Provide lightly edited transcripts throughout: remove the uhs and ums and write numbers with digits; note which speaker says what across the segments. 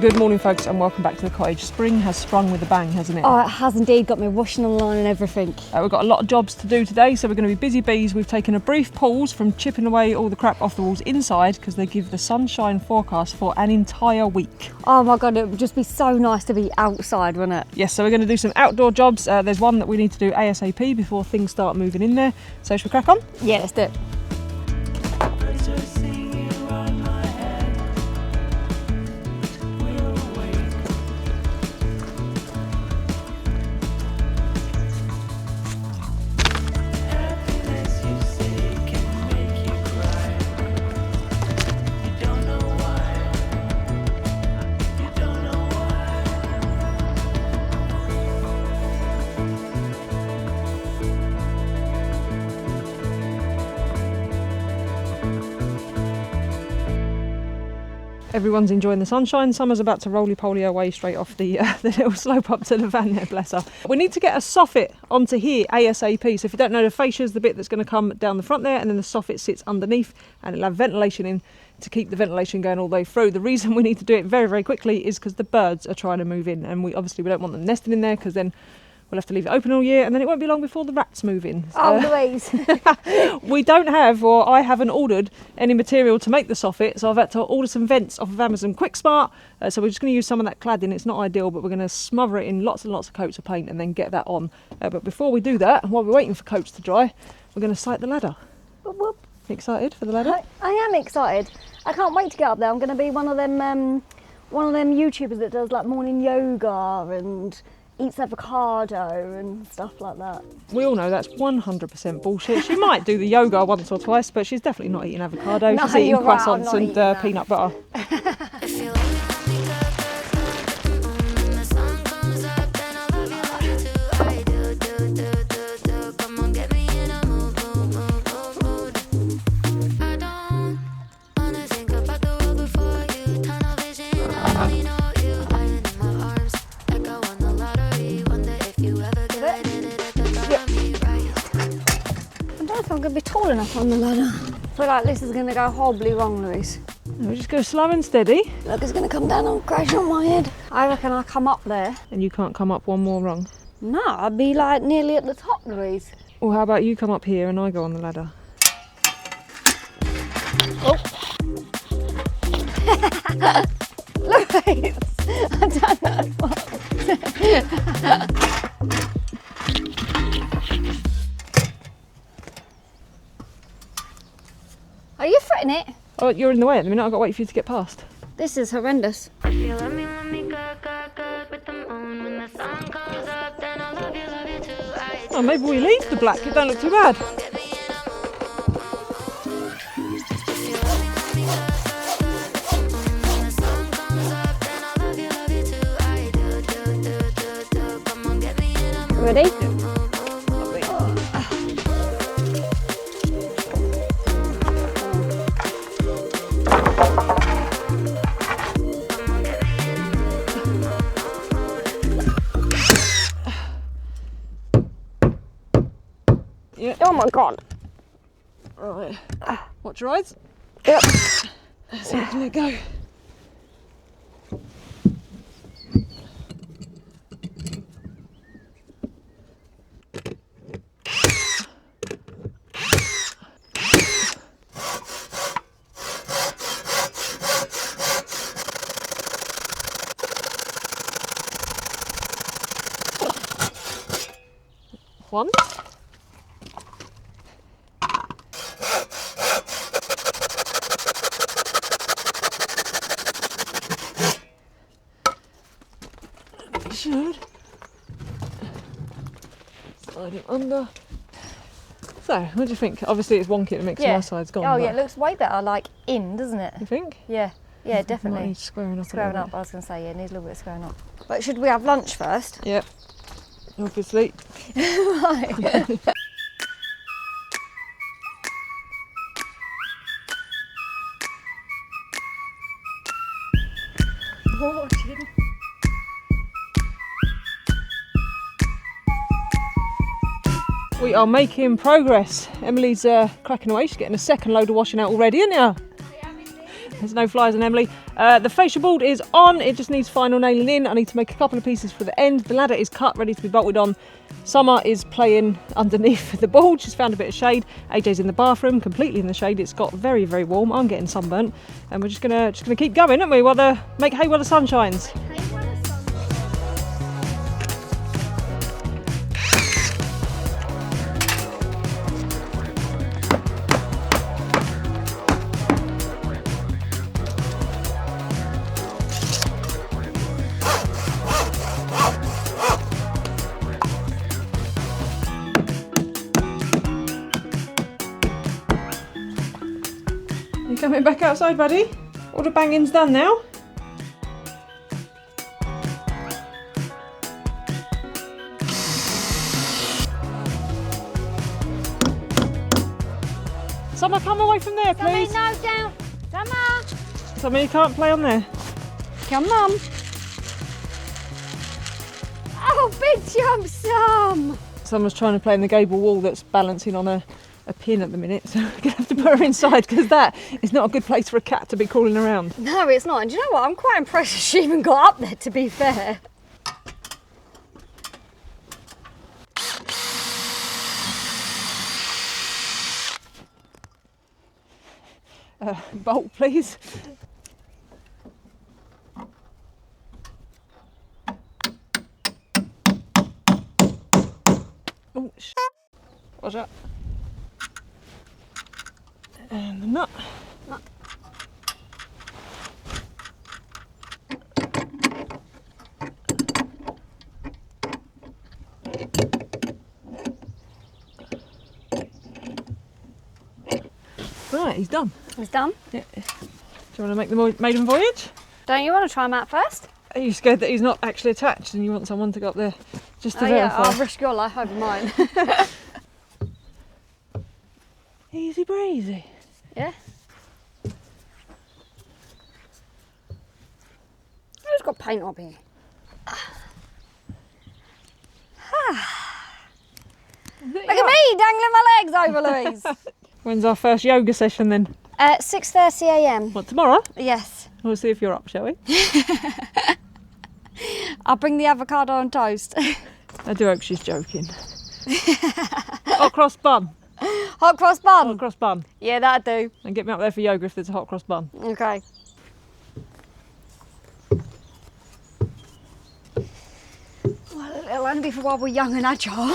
Speaker 1: Good morning folks and welcome back to the cottage. Spring has sprung with a bang, hasn't it?
Speaker 2: Oh, it has indeed. Got me washing online and everything.
Speaker 1: We've got a lot of jobs to do today, so we're going to be busy bees. We've taken a brief pause from chipping away all the crap off the walls inside because they give the sunshine forecast for an entire week.
Speaker 2: Oh my god, it would just be so nice to be outside, wouldn't it?
Speaker 1: Yes, so we're going to do some outdoor jobs. There's one that we need to do ASAP before things start moving in there. So should we crack on?
Speaker 2: Yeah, let's do it.
Speaker 1: Everyone's enjoying the sunshine. Summer's about to roly-poly away straight off the little slope up to the van there, bless her. We need to get a soffit onto here ASAP. So if you don't know, the fascia's the bit that's going to come down the front there, and then the soffit sits underneath and it'll have ventilation in to keep the ventilation going all the way through. The reason we need to do it very, very quickly is because the birds are trying to move in, and we don't want them nesting in there because then we'll have to leave it open all year and then it won't be long before the rats move in.
Speaker 2: Oh, Louise.
Speaker 1: We don't have, or I haven't ordered any material to make the soffit, so I've had to order some vents off of Amazon Quick Smart. So we're just going to use some of that cladding. It's not ideal, but we're going to smother it in lots and lots of coats of paint and then get that on. But before we do that, while we're waiting for coats to dry, we're going to site the ladder.
Speaker 2: Whoop, whoop.
Speaker 1: Excited for the ladder?
Speaker 2: I am excited. I can't wait to get up there. I'm going to be one of them YouTubers that does like morning yoga and eats avocado and stuff like that.
Speaker 1: We all know that's 100% bullshit. She might do the yoga once or twice, but she's definitely not eating avocado.
Speaker 2: No,
Speaker 1: she's eating
Speaker 2: you're right,
Speaker 1: croissants and peanut butter.
Speaker 2: I'm going to be tall enough on the ladder. I feel like this is going to go horribly wrong, Louise.
Speaker 1: We'll just go slow and steady.
Speaker 2: Look, it's going to come down and crash on my head. I reckon I'll come up there.
Speaker 1: And you can't come up one more rung.
Speaker 2: No, I'll be like nearly at the top, Louise.
Speaker 1: Well, how about you come up here and I go on the ladder?
Speaker 2: Oh. Louise, I don't know. Are you fretting it?
Speaker 1: Oh, you're in the way at the minute. I've got to wait for you to get past.
Speaker 2: This is horrendous.
Speaker 1: Oh, maybe we leave the black. It don't look too bad.
Speaker 2: Ready?
Speaker 1: Yeah.
Speaker 2: Oh my god.
Speaker 1: Right. Watch your eyes.
Speaker 2: Yep.
Speaker 1: So we can let go. One. Should slide it under. So, what do you think? Obviously, it's wonky. The mix on our side's gone.
Speaker 2: Oh yeah, it looks way better, like in, doesn't it?
Speaker 1: You think?
Speaker 2: Yeah, yeah, definitely.
Speaker 1: Might need squaring up.
Speaker 2: Squaring up. I was going to say, yeah, it needs a little bit of squaring up. But should we have lunch first?
Speaker 1: Yep. Obviously.
Speaker 2: Right. Watching.
Speaker 1: We are making progress. Emily's cracking away. She's getting a second load of washing out already, isn't you? There's no flies on Emily. The fascia board is on. It just needs final nailing in. I need to make a couple of pieces for the end. The ladder is cut, ready to be bolted on. Summer is playing underneath the board. She's found a bit of shade. AJ's in the bathroom, completely in the shade. It's got very, very warm. I'm getting sunburnt, and we're just gonna keep going, aren't we? Make hay while the sun shines. You coming back outside, buddy? All the banging's done now. Summer, come away from there, please.
Speaker 2: Summer, no, down. Summer.
Speaker 1: Summer, you can't play on there.
Speaker 2: Come on. Oh, big jump, Sam.
Speaker 1: Summer's trying to play in the gable wall that's balancing on a pin at the minute, so we're going to have to put her inside because that is not a good place for a cat to be crawling around.
Speaker 2: No, it's not. And do you know what? I'm quite impressed she even got up there, to be fair.
Speaker 1: Bolt, please. Oh, watch out. And the nut. Right, he's done.
Speaker 2: He's done.
Speaker 1: Yeah. Do you want to make the maiden voyage?
Speaker 2: Don't you want to try him out first?
Speaker 1: Are you scared that he's not actually attached and you want someone to go up there just to
Speaker 2: Oh yeah,
Speaker 1: verify?
Speaker 2: I'll risk your life over mine.
Speaker 1: Easy breezy.
Speaker 2: Yeah. Who's got paint on here? Look at me dangling my legs over, Louise.
Speaker 1: When's our first yoga session then?
Speaker 2: 6:30 a.m.
Speaker 1: What, tomorrow?
Speaker 2: Yes.
Speaker 1: We'll see if you're up, shall we?
Speaker 2: I'll bring the avocado on toast.
Speaker 1: I do hope she's joking. Hot cross bun.
Speaker 2: Hot cross bun.
Speaker 1: Hot cross bun.
Speaker 2: Yeah, that'd do.
Speaker 1: And get me up there for yoga if there's a hot cross bun.
Speaker 2: Okay. Well, it'll only be for while we're young and agile.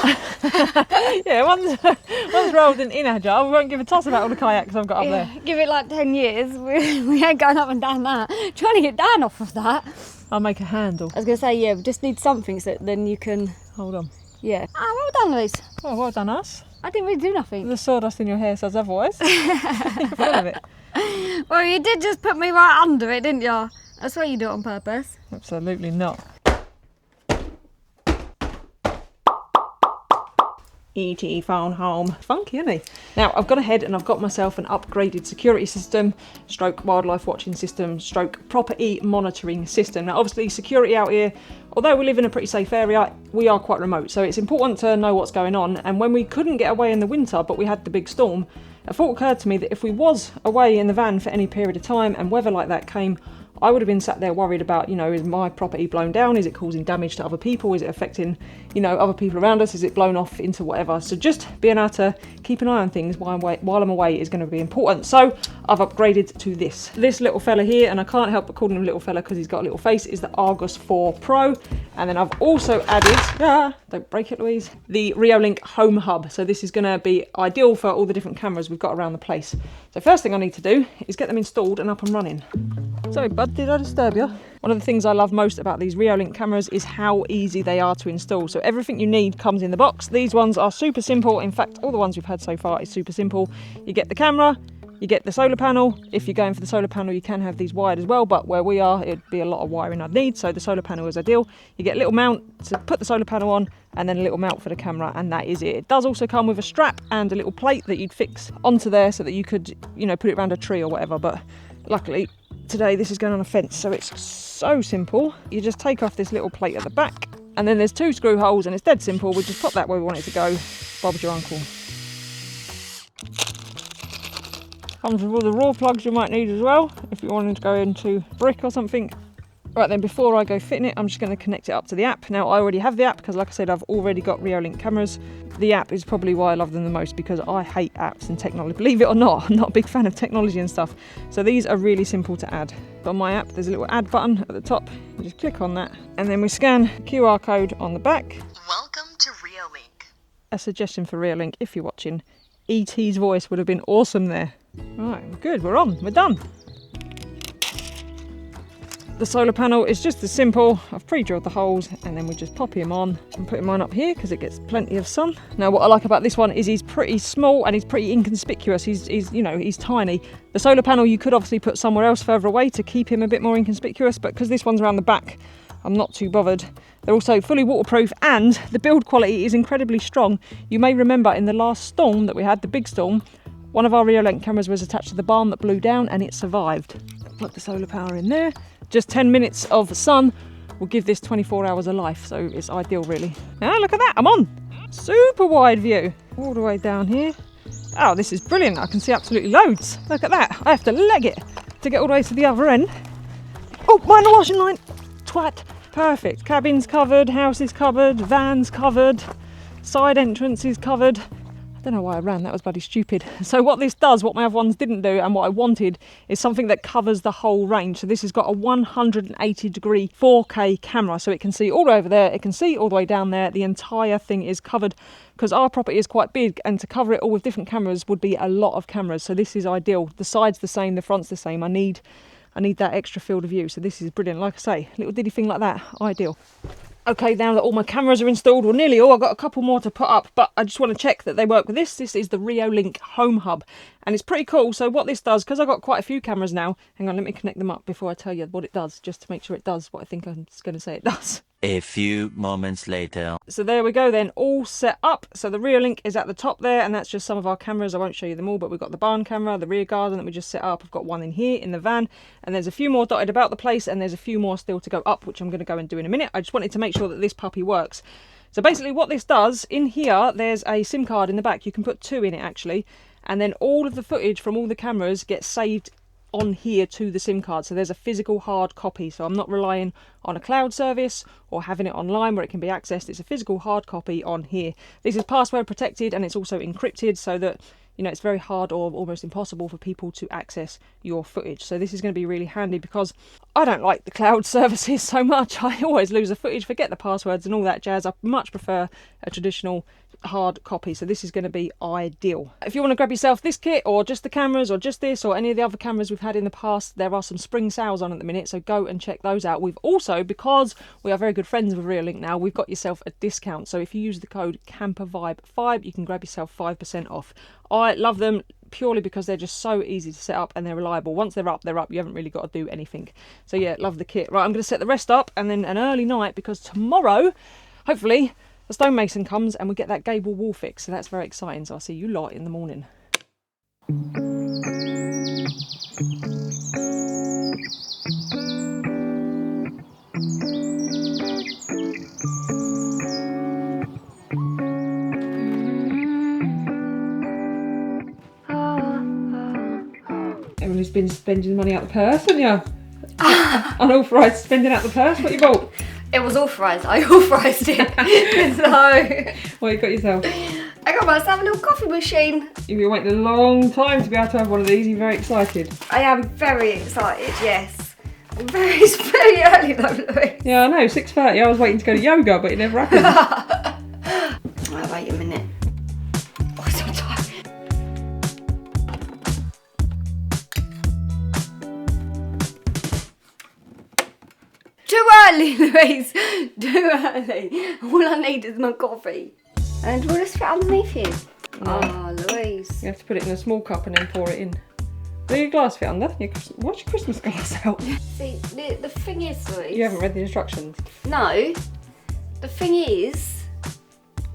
Speaker 1: Yeah, once we're old and inagile, we won't give a toss about all the kayaks I've got up there.
Speaker 2: Give it like 10 years, we ain't going up and down that. Trying to get down off of that.
Speaker 1: I'll make a handle.
Speaker 2: I was going to say, yeah, we just need something so that then you can...
Speaker 1: Hold on.
Speaker 2: Yeah. Ah, well done, Louise.
Speaker 1: Oh, well done us.
Speaker 2: I didn't really do nothing.
Speaker 1: The sawdust in your hair says otherwise. You're full of it.
Speaker 2: Well, you did just put me right under it, didn't you? I swear you do it on purpose.
Speaker 1: Absolutely not. E.T. phone home. Funky, isn't he? Now, I've gone ahead and I've got myself an upgraded security system, stroke wildlife watching system, stroke property monitoring system. Now, obviously, security out here, although we live in a pretty safe area, we are quite remote. So it's important to know what's going on. And when we couldn't get away in the winter, but we had the big storm, a thought occurred to me that if we was away in the van for any period of time and weather like that came, I would have been sat there worried about, you know, is my property blown down? Is it causing damage to other people? Is it affecting, you know, other people around us? Is it blown off into whatever? So just being able to keep an eye on things while I'm away is going to be important. So I've upgraded to this. This little fella here, and I can't help but call him little fella because he's got a little face, is the Argus 4 Pro. And then I've also added, don't break it, Louise, the Reolink Home Hub. So this is going to be ideal for all the different cameras we've got around the place. So first thing I need to do is get them installed and up and running. Sorry, bud, did I disturb you? One of the things I love most about these Reolink cameras is how easy they are to install. So everything you need comes in the box. These ones are super simple. In fact, all the ones we've had so far is super simple. You get the camera, you get the solar panel. If you're going for the solar panel, you can have these wired as well, but where we are, it'd be a lot of wiring I'd need, so the solar panel is ideal. You get a little mount to put the solar panel on, and then a little mount for the camera, and that is it. It does also come with a strap and a little plate that you'd fix onto there so that you could, you know, put it around a tree or whatever, but luckily today this is going on a fence, so it's so simple. You just take off this little plate at the back, and then there's 2 screw holes, and it's dead simple. We just pop that where we want it to go. Bob's your uncle. Comes with all the raw plugs you might need as well, if you wanted to go into brick or something. Right then, before I go fitting it, I'm just going to connect it up to the app. Now, I already have the app because, like I said, I've already got Reolink cameras. The app is probably why I love them the most, because I hate apps and technology. Believe it or not, I'm not a big fan of technology and stuff. So these are really simple to add. On my app, there's a little add button at the top. You just click on that, and then we scan the QR code on the back.
Speaker 3: Welcome to Reolink.
Speaker 1: A suggestion for Reolink, if you're watching, E.T.'s voice would have been awesome there. Right, good, we're on, we're done. The solar panel is just as simple. I've pre-drilled the holes and then we just pop him on. I'm putting mine up here because it gets plenty of sun. Now what I like about this one is he's pretty small and he's pretty inconspicuous. He's tiny. The solar panel you could obviously put somewhere else further away to keep him a bit more inconspicuous, but because this one's around the back, I'm not too bothered. They're also fully waterproof and the build quality is incredibly strong. You may remember in the last storm that we had, the big storm, one of our Reolink cameras was attached to the barn that blew down and it survived. Plug the solar power in there. Just 10 minutes of sun will give this 24 hours of life, so it's ideal really. Now look at that, I'm on! Super wide view, all the way down here. Oh, this is brilliant, I can see absolutely loads. Look at that, I have to leg it to get all the way to the other end. Oh, mind the washing line, twat. Perfect, cabins covered, house is covered, vans covered, side entrance is covered. I don't know why I ran, that was bloody stupid. So what this does, what my other ones didn't do and what I wanted, is something that covers the whole range. So this has got a 180 degree 4K camera, so it can see all the way over there, it can see all the way down there. The entire thing is covered because our property is quite big, and to cover it all with different cameras would be a lot of cameras. So this is ideal. The side's the same, the front's the same. I need that extra field of view, so this is brilliant. Like I say, little diddy thing like that, ideal. Okay, now that all my cameras are installed, or nearly all, I've got a couple more to put up, but I just want to check that they work with this. This is the Reolink Home Hub, and it's pretty cool. So what this does, because I've got quite a few cameras now, hang on, let me connect them up before I tell you what it does, just to make sure it does what I think I'm going to say it does.
Speaker 4: A few moments later.
Speaker 1: So there we go then, all set up. So the Reolink is at the top there, and that's just some of our cameras. I won't show you them all, but we've got the barn camera, the rear garden that we just set up. I've got one in here in the van, and there's a few more dotted about the place, and there's a few more still to go up, which I'm going to go and do in a minute. I just wanted to make sure that this puppy works. So basically what this does, in here, there's a SIM card in the back. You can put 2 in it actually, and then all of the footage from all the cameras gets saved on here to the SIM card. So there's a physical hard copy, so I'm not relying on a cloud service or having it online where it can be accessed. It's a physical hard copy on here. This is password protected and it's also encrypted, so that it's very hard or almost impossible for people to access your footage. So this is going to be really handy because I don't like the cloud services so much. I always lose the footage, forget the passwords and all that jazz. I much prefer a traditional hard copy, so this is going to be ideal. If you want to grab yourself this kit or just the cameras or just this or any of the other cameras we've had in the past, there are some spring sales on at the minute, so go and check those out. We've also, because we are very good friends with Reolink now, we've got yourself a discount, so if you use the code CAMPERVIBE5 you can grab yourself 5% off. I love them purely because they're just so easy to set up and they're reliable. Once they're up, you haven't really got to do anything. So yeah, love the kit. Right, I'm going to set the rest up and then an early night, because tomorrow, hopefully, the stonemason comes and we get that gable wall fixed, so that's very exciting. So I'll see you lot in the morning. Emily's been spending money out the purse, haven't you? Unauthorised spending out the purse. What you bought?
Speaker 2: It was authorised. I authorised it. So
Speaker 1: What you got yourself?
Speaker 2: I got myself a little coffee machine.
Speaker 1: You've been waiting a long time to be able to have one of these. You're very excited.
Speaker 2: I am very excited, yes. It's very early though, Louise.
Speaker 1: Yeah, I know, 6:30. I was waiting to go to yoga, but it never happened.
Speaker 2: Right, wait a minute. Oh, I'm so tired. Too early, Louise. Too early. All I need is my coffee. And will this fit underneath here?
Speaker 1: No.
Speaker 2: Oh, Louise.
Speaker 1: You have to put it in a small cup and then pour it in. Will your glass fit under? What's your Christmas glass out?
Speaker 2: See, the thing is, Louise.
Speaker 1: You haven't read the instructions.
Speaker 2: No. The thing is,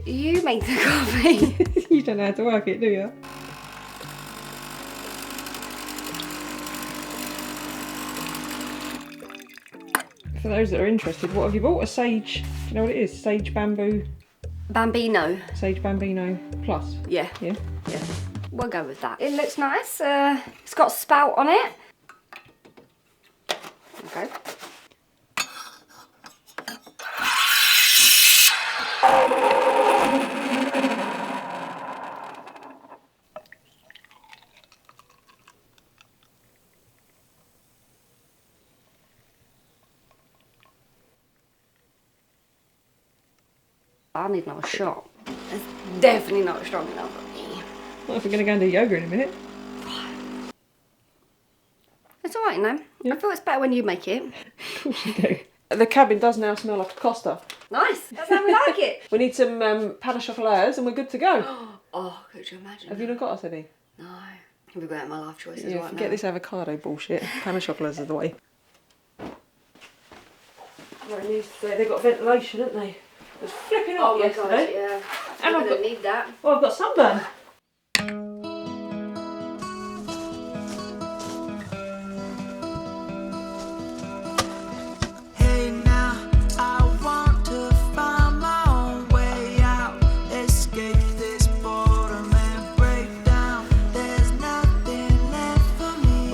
Speaker 2: you make the coffee.
Speaker 1: You don't know how to work it, do you? For those that are interested, what have you bought? A sage, do you know what it is? Sage bamboo.
Speaker 2: Bambino.
Speaker 1: Sage Bambino Plus.
Speaker 2: Yeah.
Speaker 1: Yeah?
Speaker 2: Yeah. we'll go with that. It looks nice. It's got a spout on it. Okay. I need another shot. It's definitely not strong enough for me.
Speaker 1: What if we're going to go and do yoga in a minute?
Speaker 2: It's alright, you know.
Speaker 1: Yeah.
Speaker 2: I feel it's better when you make it.
Speaker 1: Of course you do. The cabin does now smell like a Costa.
Speaker 2: Nice. That's how we like it.
Speaker 1: We need some pan au chocolats and we're good to go.
Speaker 2: Oh, could you imagine?
Speaker 1: Have you not got us any?
Speaker 2: No. I'm regretting my life choices
Speaker 1: Yeah,
Speaker 2: right
Speaker 1: forget
Speaker 2: now.
Speaker 1: this avocado bullshit. Pan au chocolats are the way. They've got ventilation, haven't they? It was flipping hot yesterday.
Speaker 2: God, yeah.
Speaker 1: And
Speaker 2: I'm
Speaker 1: I've
Speaker 2: gonna
Speaker 1: got,
Speaker 2: need that.
Speaker 1: well, I've got sunburn.
Speaker 5: Hey now, I want to find my own way out, escape this boredom and break down. There's nothing left for me.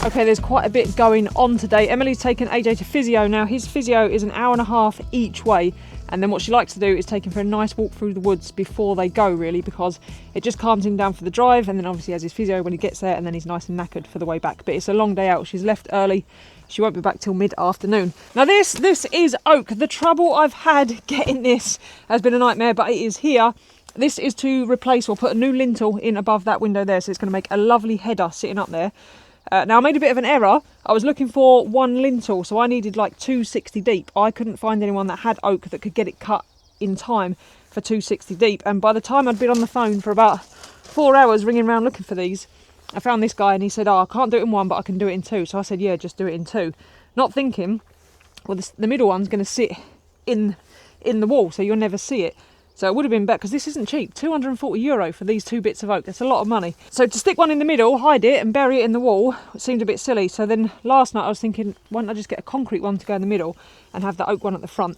Speaker 1: Okay, there's quite a bit going on today. Emily's taken AJ to physio now. His physio is an hour and a half each way. And then what she likes to do is take him for a nice walk through the woods before they go, really, because it just calms him down for the drive. And then obviously has his physio when he gets there, and then he's nice and knackered for the way back. But it's a long day out. She's left early. She won't be back till mid-afternoon. Now this is oak. The trouble I've had getting this has been a nightmare, but it is here. This is to replace or put a new lintel in above that window there. So it's going to make a lovely header sitting up there. Now I made a bit of an error. I was looking for one lintel, so I needed like 260 deep. I couldn't find anyone that had oak that could get it cut in time for 260 deep. And by the time I'd been on the phone for about 4 hours ringing around looking for these, I found this guy and he said, oh, I can't do it in one, but I can do it in two. So I said, yeah, just do it in two. Not thinking, well, the middle one's going to sit in the wall, so you'll never see it. So it would have been better, because this isn't cheap. €240 for these 2 bits of oak. That's a lot of money. So to stick one in the middle, hide it and bury it in the wall, it seemed a bit silly. So then last night I was thinking, why don't I just get a concrete one to go in the middle and have the oak one at the front?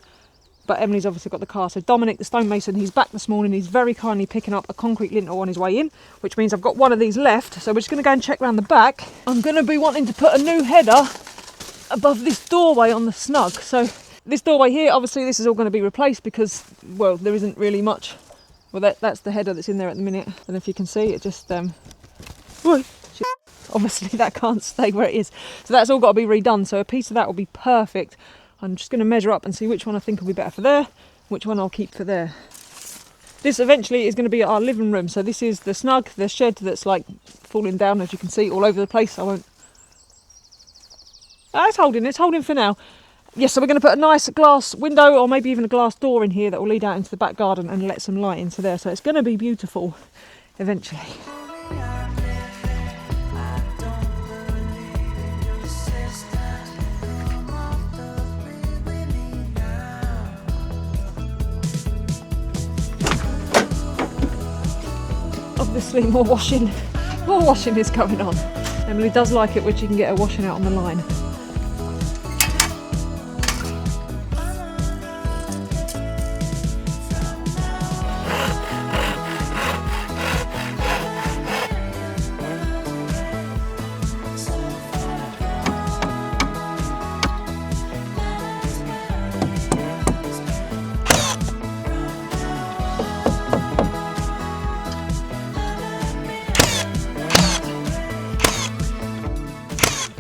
Speaker 1: But Emily's obviously got the car. So Dominic, the stonemason, he's back this morning. He's very kindly picking up a concrete lintel on his way in, which means I've got one of these left. So we're just going to go and check around the back. I'm going to be wanting to put a new header above this doorway on the Snug. So this doorway here, obviously this is all going to be replaced because, well, there isn't really much. Well, that's the header that's in there at the minute. I don't know if you can see it, just obviously that can't stay where it is. So that's all got to be redone. So a piece of that will be perfect. I'm just going to measure up and see which one I think will be better for there, which one I'll keep for there. This eventually is going to be our living room. So this is the Snug, the shed that's like falling down, as you can see, all over the place. I won't... it's holding for now. Yes, so we're going to put a nice glass window or maybe even a glass door in here that will lead out into the back garden and let some light into there. So it's going to be beautiful eventually. Obviously more washing is going on. Emily does like it when she can get her washing out on the line.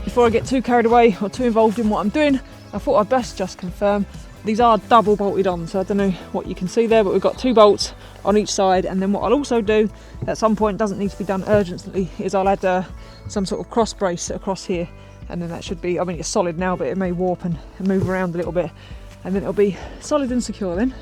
Speaker 1: Before I get too carried away or too involved in what I'm doing, I thought I'd best just confirm these are double bolted on, so I don't know what you can see there, but we've got 2 bolts on each side. And then what I'll also do at some point, doesn't need to be done urgently, is I'll add some sort of cross brace across here, and then that should be, I mean it's solid now, but it may warp and move around a little bit, and then it'll be solid and secure then.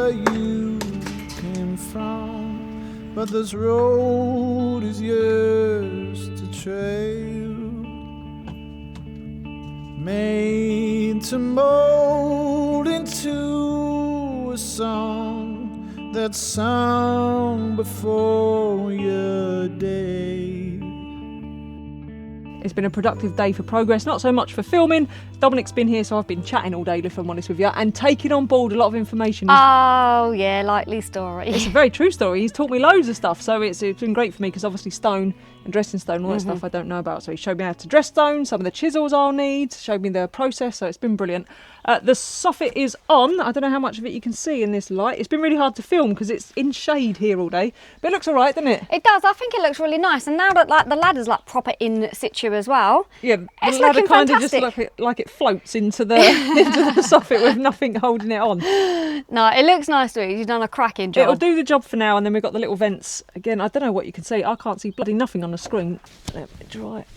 Speaker 6: where you came from, but this road is yours to trail, made to mold into a song that's sung before your day.
Speaker 1: It's been a productive day for progress, not so much for filming. Dominic's been here, so I've been chatting all day, if I'm honest with you, and taking on board a lot of information.
Speaker 2: Oh yeah, likely story.
Speaker 1: It's a very true story. He's taught me loads of stuff, so it's been great for me, because obviously stone and dressing stone, all that stuff I don't know about. So he showed me how to dress stone, some of the chisels I'll need, showed me the process, so it's been brilliant. The soffit is on. I don't know how much of it you can see in this light. It's been really hard to film because it's in shade here all day, but it looks all right, doesn't it?
Speaker 2: It does. I think it looks really nice, and now that like the ladder's like proper in situ as well.
Speaker 1: Yeah,
Speaker 2: it's
Speaker 1: the ladder
Speaker 2: looking
Speaker 1: kind of
Speaker 2: fantastic.
Speaker 1: just like it floats into the into the soffit with nothing holding it on.
Speaker 2: No, it looks nice, Louise. You've done a cracking job.
Speaker 1: It'll do the job for now, and then we've got the little vents. Again, I don't know what you can see. I can't see bloody nothing on the screen. Let me try it.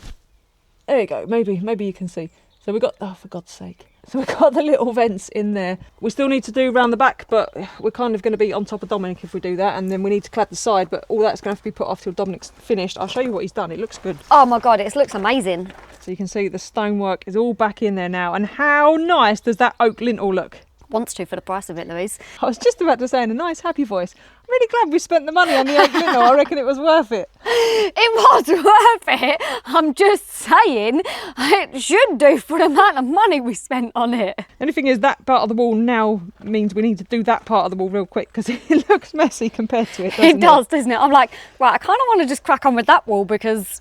Speaker 1: There you go. Maybe you can see. So we've got, oh, for God's sake. So we've got the little vents in there. We still need to do round the back, but we're kind of going to be on top of Dominic if we do that, and then we need to clad the side, but all that's going to have to be put off till Dominic's finished. I'll show you what he's done. It looks good.
Speaker 2: Oh my God, it looks amazing.
Speaker 1: So you can see the stonework is all back in there now, and how nice does that oak lintel look?
Speaker 2: Wants to for the price of it, Louise.
Speaker 1: I was just about to say in a nice happy voice, I'm really glad we spent the money on the oak lintel. I reckon it was worth it.
Speaker 2: It was worth it. I'm just saying it should do for the amount of money we spent on it.
Speaker 1: The only thing is that part of the wall now means we need to do that part of the wall real quick because it looks messy compared to it,
Speaker 2: It does, doesn't it? I'm like, right, I kind of want to just crack on with that wall because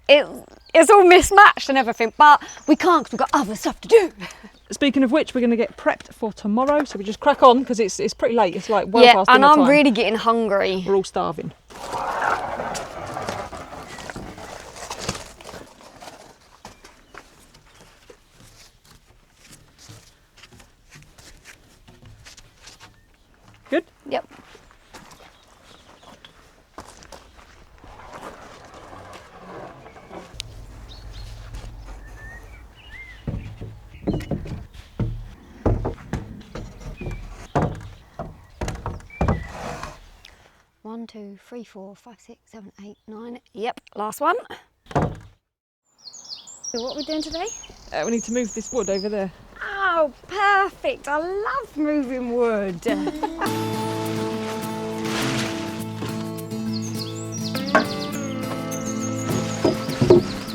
Speaker 2: it's all mismatched and everything, but we can't because we've got other stuff to do.
Speaker 1: Speaking of which, we're going to get prepped for tomorrow, so we just crack on because it's pretty late. It's like well
Speaker 2: yeah,
Speaker 1: past
Speaker 2: and
Speaker 1: dinner
Speaker 2: I'm
Speaker 1: time.
Speaker 2: really getting hungry.
Speaker 1: We're all starving. Good?
Speaker 2: Yep. One, 2, 3, 4, 5, 6, 7, 8, 9. Yep, last one. So what are we doing today?
Speaker 1: We need to move this wood over there.
Speaker 2: Oh, perfect. I love moving wood.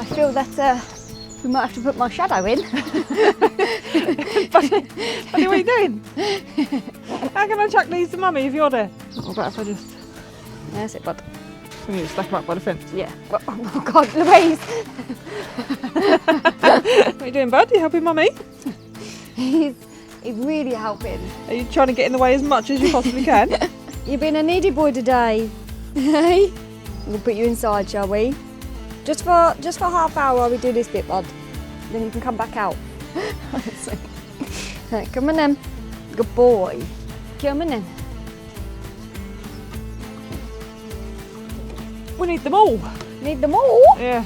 Speaker 2: I feel that we might have to put my shadow in.
Speaker 1: Buddy, what are you doing? How can I chuck these to Mummy if you're there? What about if I just...
Speaker 2: There's it, bud.
Speaker 1: We need to stack them up by the fence.
Speaker 2: Yeah. Oh God, Louise.
Speaker 1: What are you doing, bud? You helping Mummy?
Speaker 2: He's really helping.
Speaker 1: Are you trying to get in the way as much as you possibly can?
Speaker 2: You've been a needy boy today. Hey? We'll put you inside, shall we? Just for half hour while we do this bit, bud. Then you can come back out. Right, come on then. Good boy. Come on then.
Speaker 1: We need them all.
Speaker 2: Need them all?
Speaker 1: Yeah.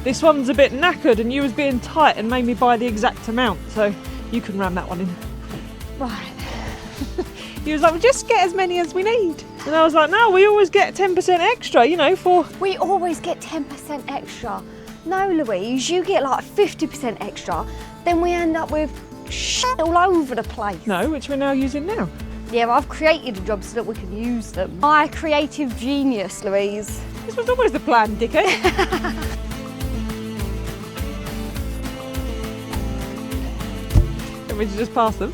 Speaker 1: This one's a bit knackered and you was being tight and made me buy the exact amount, so you can ram that one in.
Speaker 2: Right.
Speaker 1: He was like, well, just get as many as we need. And I was like, no, we always get 10% extra, you know, for...
Speaker 2: We always get 10% extra. No, Louise, you get like 50% extra. Then we end up with shit all over the place.
Speaker 1: No, which we're now using now.
Speaker 2: Yeah, I've created the jobs so that we can use them. My creative genius, Louise.
Speaker 1: This was always the plan, dickhead. Can we just pass them?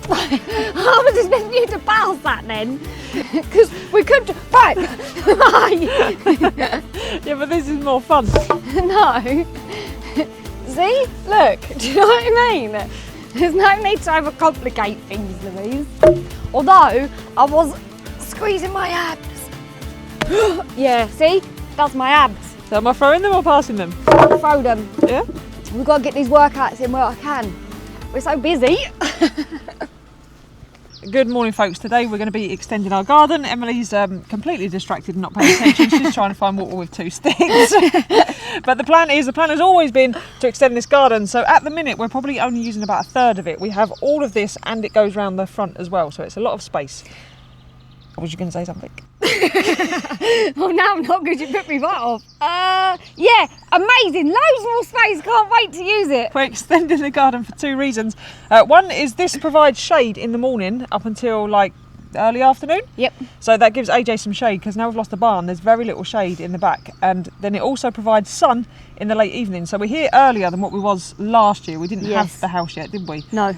Speaker 2: I was expecting you to pass that then. Because we could... Right.
Speaker 1: Yeah, but this is more fun.
Speaker 2: No. See? Look, do you know what I mean? There's no need to overcomplicate things, Louise. Although, I was squeezing my abs. Yeah, see? That's my abs.
Speaker 1: So am I throwing them or passing them?
Speaker 2: Throw them.
Speaker 1: Yeah?
Speaker 2: We've got to get these workouts in where I can. We're so busy.
Speaker 1: Good morning, folks. Today we're going to be extending our garden. Emily's completely distracted and not paying attention. She's trying to find water with 2 sticks. But the plan has always been to extend this garden. So at the minute we're probably only using about a third of it. We have all of this and it goes round the front as well. So it's a lot of space. Was you going to say something?
Speaker 2: Well, now I'm not good. You put me right off. Yeah, amazing. Loads more space. Can't wait to use it.
Speaker 1: We're extending the garden for 2 reasons. One is this provides shade in the morning up until like early afternoon.
Speaker 2: Yep.
Speaker 1: So that gives AJ some shade because now we've lost the barn. There's very little shade in the back, and then it also provides sun in the late evening. So we're here earlier than what we was last year. We didn't have the house yet, did we?
Speaker 2: No.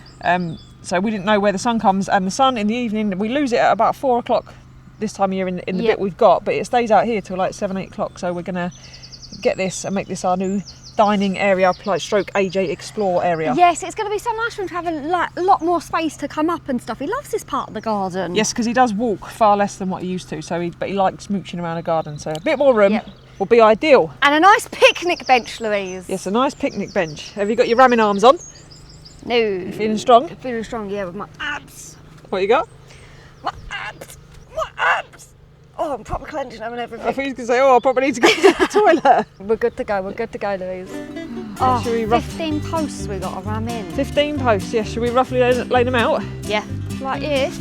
Speaker 1: So we didn't know where the sun comes, and the sun in the evening, we lose it at about 4 o'clock this time of year in the bit we've got, but it stays out here till like 7-8 o'clock. So we're gonna get this and make this our new dining area, like stroke AJ explore area.
Speaker 2: Yes, it's going to be so nice for him to have a lot more space to come up and stuff. He loves this part of the garden.
Speaker 1: Yes, because he does walk far less than what he used to, but he likes mooching around a garden, so a bit more room will be ideal.
Speaker 2: And a nice picnic bench, Louise.
Speaker 1: Yes, a nice picnic bench. Have you got your ramming arms on?
Speaker 2: No.
Speaker 1: You feeling strong?
Speaker 2: Feeling strong, yeah, with my abs.
Speaker 1: What you got?
Speaker 2: My abs. My abs. Oh, I'm proper clenching them and everything.
Speaker 1: I thought you was going to say, I probably need to go to the toilet.
Speaker 2: We're good to go, Louise.
Speaker 1: Oh, should we
Speaker 2: 15 posts we got to ram in.
Speaker 1: 15 posts, yes. Should we roughly lay them out?
Speaker 2: Yeah. Like this.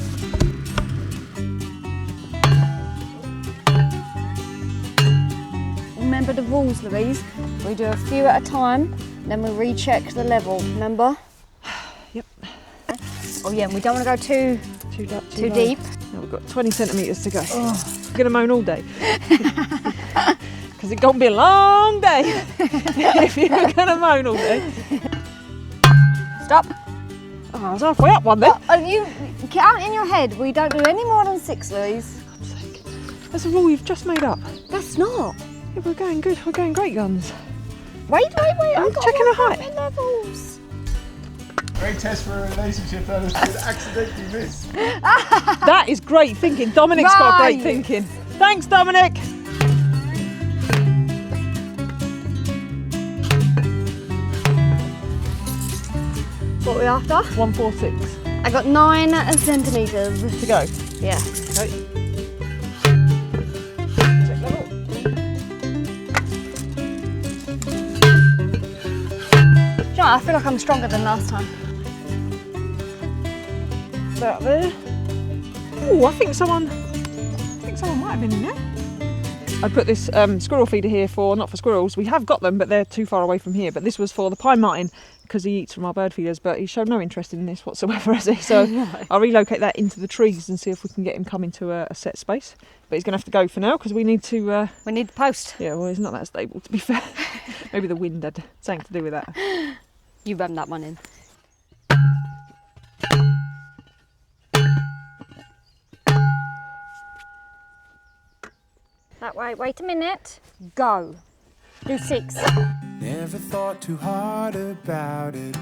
Speaker 2: Remember the rules, Louise. We do a few at a time, then we recheck the level, remember?
Speaker 1: Yep.
Speaker 2: Oh yeah, and we don't want to go too deep.
Speaker 1: No, we've got 20 centimetres to go. Oh. We're going to moan all day. Because it's going to be a long day if you're going to moan all day.
Speaker 2: Stop.
Speaker 1: Oh, I was halfway up one then.
Speaker 2: You count in your head. We don't do any more than 6, Louise.
Speaker 1: For God's sake. That's a rule you've just made up.
Speaker 2: That's not.
Speaker 1: Yeah, we're going good. We're going great guns.
Speaker 2: Wait.
Speaker 1: I'm checking the height.
Speaker 2: Levels.
Speaker 6: Great test for a relationship that has been accidentally missed.
Speaker 1: That is great thinking. Dominic's got great thinking. Thanks, Dominic.
Speaker 2: What are we after?
Speaker 1: 146
Speaker 2: I got 9 centimetres.
Speaker 1: to go.
Speaker 2: Yeah.
Speaker 1: Okay. Check level.
Speaker 2: Do you know, I feel like I'm stronger than last time.
Speaker 1: About there. Oh, I think someone might have been in there. I put this squirrel feeder here not for squirrels. We have got them, but they're too far away from here. But this was for the pine martin because he eats from our bird feeders, but he's shown no interest in this whatsoever, has he? So I'll relocate that into the trees and see if we can get him coming to a set space. But he's going to have to go for now because we need to...
Speaker 2: we need the post.
Speaker 1: Yeah, well, he's not that stable, to be fair. Maybe the wind had something to do with that.
Speaker 2: You ram that one in. That way, wait a minute. Go. Do 6.
Speaker 5: Never thought too hard about it.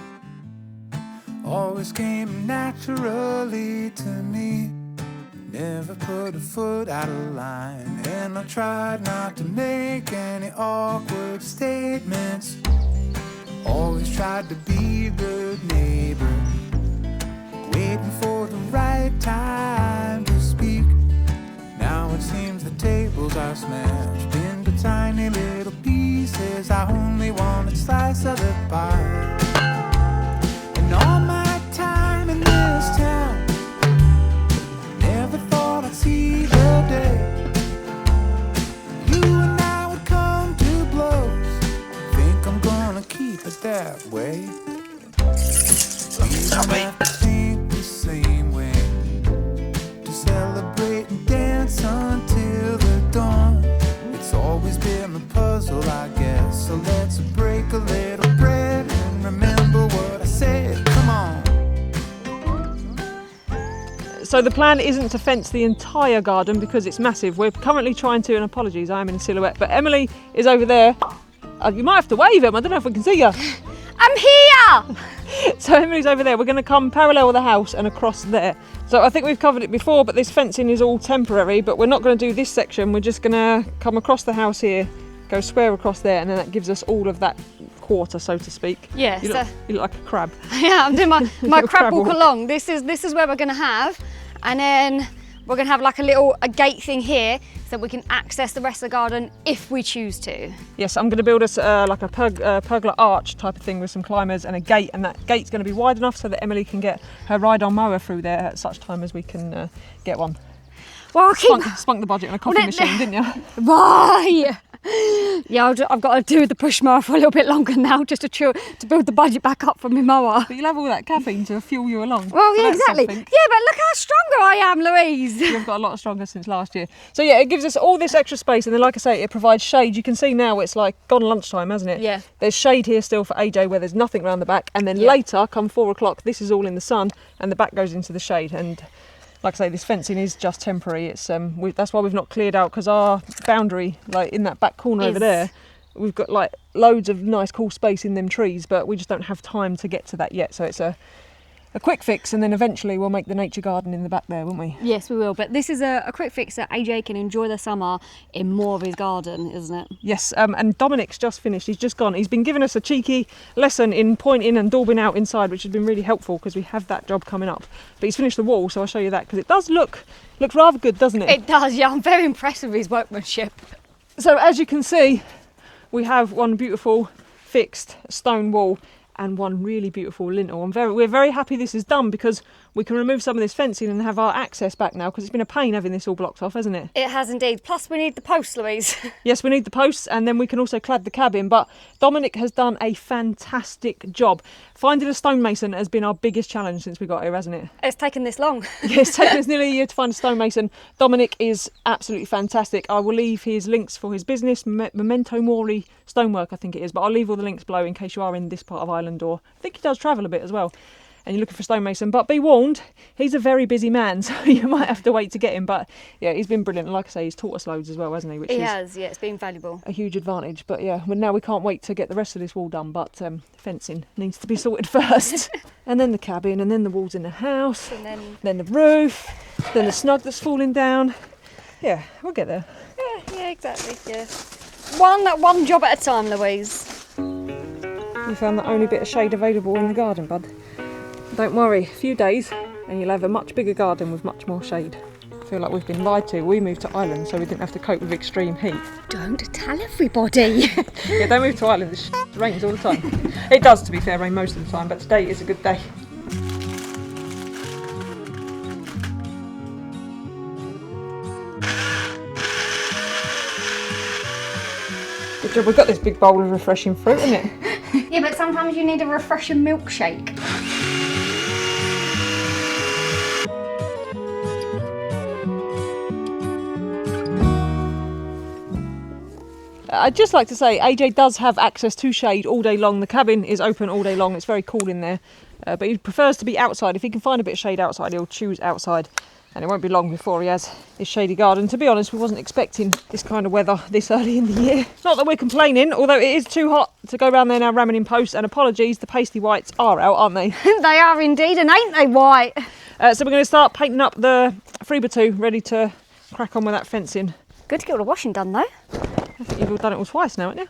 Speaker 5: Always came naturally to me. Never put a foot out of line. And I tried not to make any awkward statements. Always tried to be a good neighbor. Waiting for the right time to speak. Now it seems the tables are smashed into tiny little pieces. I only want a slice of the pie. And all my time in this town, never thought I'd see the day you and I would come to blows. Think I'm gonna keep it that way. We don't have to think the same way to celebrate and dance until the dawn. It's always been a puzzle, I guess. So let's break a little bread and remember what I said. Come on.
Speaker 1: So the plan isn't to fence the entire garden because it's massive. We're currently trying to, and apologies, I am in silhouette, but Emily is over there. You might have to wave him, I don't know if we can see you.
Speaker 2: I'm here!
Speaker 1: So Emily's over there. We're going to come parallel with the house and across there. So I think we've covered it before, but this fencing is all temporary, but we're not going to do this section. We're just going to come across the house here, go square across there, and then that gives us all of that quarter, so to speak.
Speaker 2: Yeah,
Speaker 1: You look like a crab.
Speaker 2: Yeah, I'm doing my
Speaker 1: Your
Speaker 2: crab
Speaker 1: crab
Speaker 2: walk
Speaker 1: walk.
Speaker 2: along. This is where we're going to have, and then we're going to have like a gate thing here so we can access the rest of the garden if we choose to.
Speaker 1: Yes, I'm going to build us like a pergola arch type of thing with some climbers and a gate, and that gate's going to be wide enough so that Emily can get her ride-on mower through there at such time as we can get one.
Speaker 2: Well,
Speaker 1: Spunk the budget on a coffee machine, didn't you?
Speaker 2: Right. Yeah, I've got to do the push mower for a little bit longer now just to build the budget back up for my mower.
Speaker 1: But you'll have all that caffeine to fuel you along.
Speaker 2: Well,
Speaker 1: So
Speaker 2: yeah,
Speaker 1: that's
Speaker 2: exactly.
Speaker 1: something.
Speaker 2: Yeah, but look how stronger I am, Louise.
Speaker 1: You've got a lot stronger since last year. So yeah, it gives us all this extra space, and then like I say, it provides shade. You can see now it's like gone lunchtime, hasn't it?
Speaker 2: Yeah.
Speaker 1: There's shade here still for AJ where there's nothing around the back, and then later, come 4 o'clock, this is all in the sun, and the back goes into the shade. And like I say, this fencing is just temporary. It's that's why we've not cleared out, because our boundary, like in that back corner over there, we've got like loads of nice cool space in them trees, but we just don't have time to get to that yet. So it's a quick fix, and then eventually we'll make the nature garden in the back there, won't we?
Speaker 2: Yes, we will. But this is a quick fix that AJ can enjoy the summer in more of his garden, isn't it?
Speaker 1: Yes, and Dominic's just finished. He's just gone. He's been giving us a cheeky lesson in pointing and daubing out inside, which has been really helpful because we have that job coming up. But he's finished the wall, so I'll show you that, because it does look rather good, doesn't it?
Speaker 2: It does, yeah. I'm very impressed with his workmanship.
Speaker 1: So as you can see, we have one beautiful fixed stone wall and one really beautiful lintel. We're very happy this is done, because we can remove some of this fencing and have our access back now, because it's been a pain having this all blocked off, hasn't it?
Speaker 2: It has indeed. Plus we need the posts, Louise.
Speaker 1: Yes, we need the posts, and then we can also clad the cabin. But Dominic has done a fantastic job. Finding a stonemason has been our biggest challenge since we got here, hasn't it?
Speaker 2: It's taken this long.
Speaker 1: Yeah, it's taken us nearly a year to find a stonemason. Dominic is absolutely fantastic. I will leave his links for his business, Memento Mori Stonework, I think it is. But I'll leave all the links below in case you are in this part of Ireland, or I think he does travel a bit as well, and you're looking for a stonemason. But be warned, he's a very busy man, so you might have to wait to get him. But yeah, he's been brilliant. And like I say, he's taught us loads as well, hasn't he? Which
Speaker 2: He
Speaker 1: is
Speaker 2: has, yeah. It's been valuable.
Speaker 1: a huge advantage. But yeah, well, now we can't wait to get the rest of this wall done, but fencing needs to be sorted first. And then the cabin, and then the walls in the house,
Speaker 2: And
Speaker 1: then the roof, then the snug that's falling down. Yeah, we'll get there.
Speaker 2: yeah, exactly. Yeah. One job at a time, Louise.
Speaker 1: You found the only bit of shade available in the garden, bud. Don't worry, a few days and you'll have a much bigger garden with much more shade. I feel like we've been lied to. We moved to Ireland so we didn't have to cope with extreme heat.
Speaker 2: Don't tell everybody.
Speaker 1: Yeah, don't move to Ireland, it rains all the time. It does, to be fair, rain most of the time, but today is a good day. Good job, we've got this big bowl of refreshing fruit, isn't it?
Speaker 2: Yeah, but sometimes you need a refreshing milkshake.
Speaker 1: I'd just like to say AJ does have access to shade all day long. The cabin is open all day long. It's very cool in there, but he prefers to be outside. If he can find a bit of shade outside, he'll choose outside, and it won't be long before he has his shady garden. To be honest, we wasn't expecting this kind of weather this early in the year. Not that we're complaining, although it is too hot to go around there now ramming in posts, and apologies, the pasty whites are out, aren't they?
Speaker 2: They are indeed, and ain't they white?
Speaker 1: So we're going to start painting up the 3x2, ready to crack on with that fencing.
Speaker 2: Good to get all the washing done though.
Speaker 1: I think you've all done it all twice now, haven't you?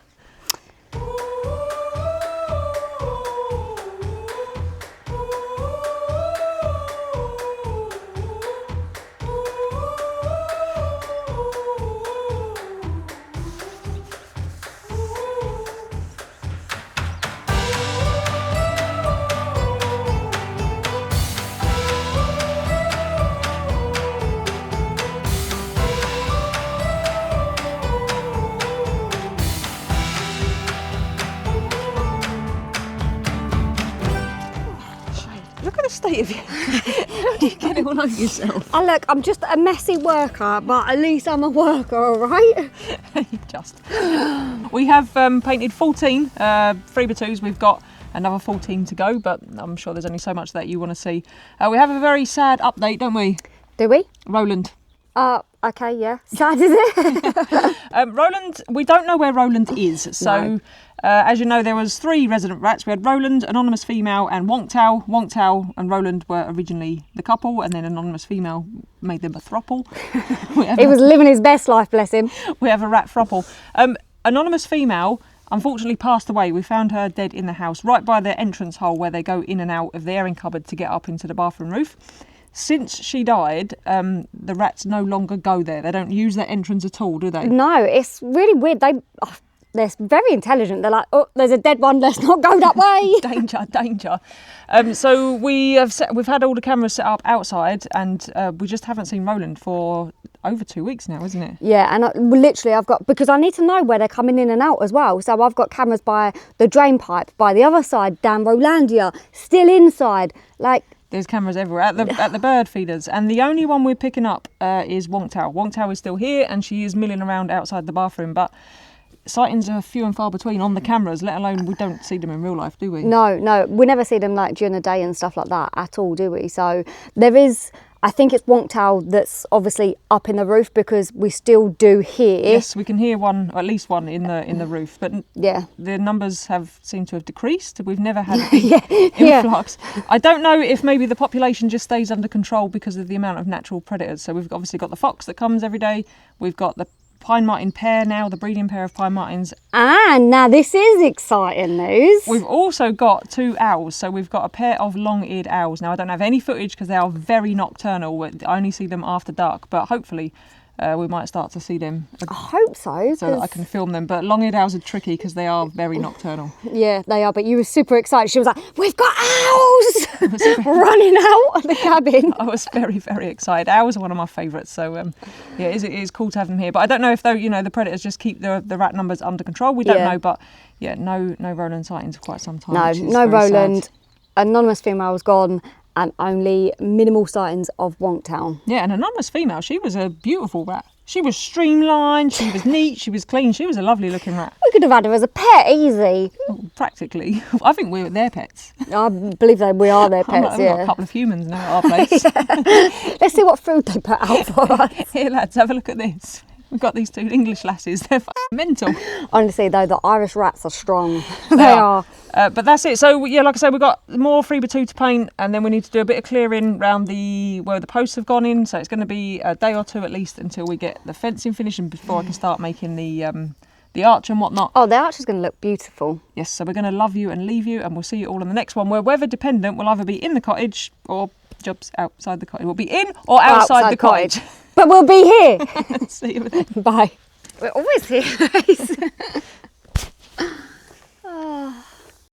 Speaker 1: Look at the state of you. How do you get it all over yourself?
Speaker 2: Oh look, I'm just a messy worker, but at least I'm a worker, alright?
Speaker 1: Just. We have painted 14 3x2s. We've got another 14 to go, but I'm sure there's only so much that you want to see. We have a very sad update, don't we?
Speaker 2: Do we?
Speaker 1: Roland.
Speaker 2: Okay, yeah. Sad is it?
Speaker 1: Roland, we don't know where Roland is. So, as you know, there was 3 resident rats. We had Roland, anonymous female, and Wonk-Tao. Wonk-Tao and Roland were originally the couple, and then anonymous female made them a throuple.
Speaker 2: He was living his best life, bless him.
Speaker 1: We have a rat throuple. Anonymous female unfortunately passed away. We found her dead in the house, right by the entrance hole where they go in and out of the airing cupboard to get up into the bathroom roof. Since she died, the rats no longer go there. They don't use that entrance at all, do they?
Speaker 2: No, it's really weird. They're very intelligent. They're like, oh, there's a dead one. Let's not go that way.
Speaker 1: Danger. So we've had all the cameras set up outside, and we just haven't seen Roland for over 2 weeks now, isn't it?
Speaker 2: Yeah, and literally I've got, because I need to know where they're coming in and out as well. So I've got cameras by the drain pipe, by the other side, down Rolandia, still inside. Like,
Speaker 1: there's cameras everywhere at the bird feeders, and the only one we're picking up is Wongtao. Wongtao is still here, and she is milling around outside the bathroom, but sightings are few and far between on the cameras, let alone we don't see them in real life, do we?
Speaker 2: No, we never see them like during the day and stuff like that at all, do we? So there is, I think it's Wongtao that's obviously up in the roof, because we still do hear.
Speaker 1: Yes, we can hear one, or at least one in the roof, but
Speaker 2: yeah,
Speaker 1: the numbers seem to have decreased. We've never had a big influx. I don't know if maybe the population just stays under control because of the amount of natural predators. So we've obviously got the fox that comes every day. We've got the pine marten pair now, the breeding pair of pine martens.
Speaker 2: And now this is exciting news.
Speaker 1: We've also got 2 owls. So we've got a pair of long-eared owls. Now I don't have any footage because they are very nocturnal. I only see them after dark, but hopefully we might start to see them.
Speaker 2: I hope so.
Speaker 1: So that I can film them. But long-eared owls are tricky because they are very nocturnal.
Speaker 2: Yeah, they are. But you were super excited. She was like, "We've got owls running out of the cabin."
Speaker 1: I was very, very excited. Owls are one of my favourites. So yeah, it is cool to have them here. But I don't know if the predators just keep the rat numbers under control. We don't know. But yeah, no Roland sightings for quite some time.
Speaker 2: No Roland. Sad. Anonymous female's gone. And only minimal sightings of Wongtao.
Speaker 1: Yeah, an anonymous female. She was a beautiful rat. She was streamlined, she was neat, she was clean. She was a lovely looking rat.
Speaker 2: We could have had her as a pet, easy.
Speaker 1: Well, practically. I think we're their pets.
Speaker 2: I believe we are their pets,
Speaker 1: I've got a couple of humans now at our place.
Speaker 2: Let's see what food they put out for us.
Speaker 1: Here, lads, have a look at this. We've got these 2 English lasses. They're mental.
Speaker 2: Honestly, though, the Irish rats are strong. They are.
Speaker 1: But that's it. So, yeah, like I said, we've got more 3x2 to paint, and then we need to do a bit of clearing around where the posts have gone in. So it's going to be a day or 2 at least until we get the fencing finished and before I can start making the arch and whatnot.
Speaker 2: Oh, the arch is going to look beautiful.
Speaker 1: Yes, so we're going to love you and leave you, and we'll see you all in the next one. We're weather dependent. We'll either be in the cottage or jobs outside the cottage. We'll be in or outside the cottage.
Speaker 2: But we'll be here.
Speaker 1: See you then.
Speaker 2: Bye. We're always here.